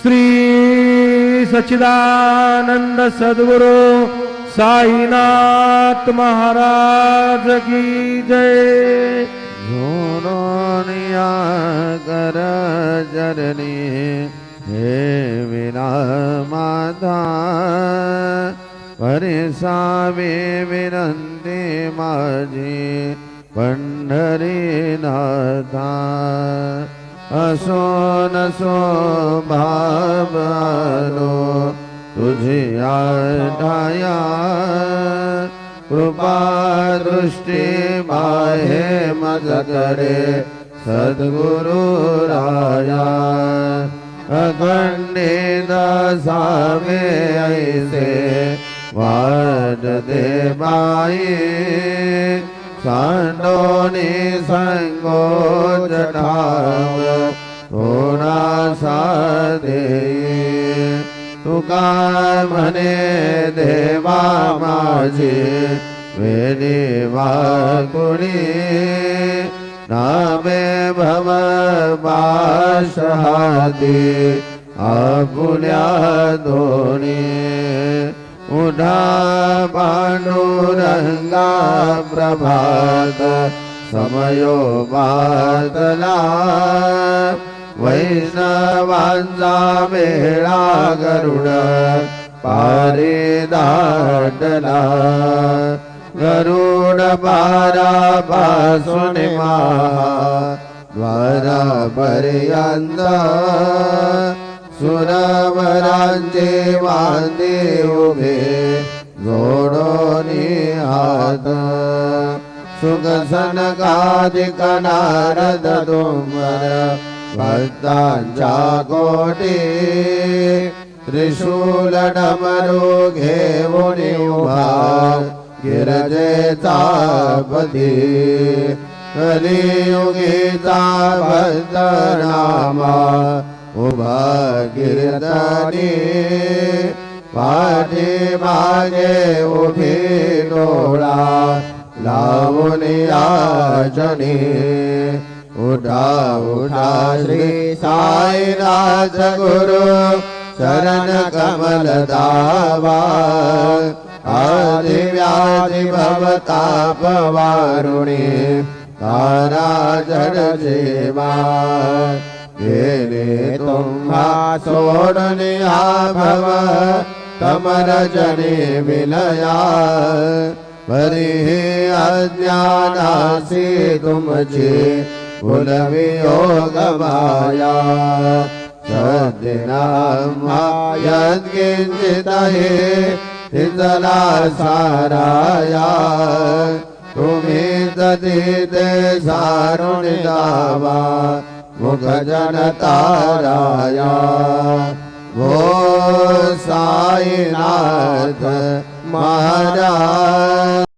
श्री सच्चिदानंद सद्गुरु साईनाथ महाराज की जय। झूलोनिया कर जरनी हे विना माता परिसावे विनंती माझी पंढरीनाथा। असो नसो भावलो तुझी आठाया कृपा दृष्टी बाहे मजकडे सद्गुरु राया। अखंडित सावे ऐसे वाट दे बाई सांडोनी संगोच ठाव थोडासा देई। तुका म्हणे देवा माझी वेणी वाकुणी नामे भव पाशहाती आपुल्या दोनी। उठा पांडुरंगा प्रभात समयो बातला वैष्णवांचा मेळा गरुड पारी दाटला। गरुड पारापासून द्वारापर्यंत सुरवरांचे वांदे उभे जोडोनी हात। सुख सनकादिक नारद डोंगर भक्तांच्या कोटी त्रिशूल डमरू घेऊन उभा गिरजेचा पती। कलियुगीचा भक्त नामा उभा कीर्तनी पाठी मागे उभी डोळा लावून याचनी। उठा उठा श्री साईनाथ गुरु शरण कमल दावा। आदि व्याधि भवताप वारुणी तारा जड जीवा। गेले तुम्हा सोडणे भव कमर जने विलया। परी अज्ञानासी तुमची भूलवियोग माया। सद्दिना यद्किंचित हे तिजला साराया। तुम्ही तदिते सारुणी दावा मुख जनताराया।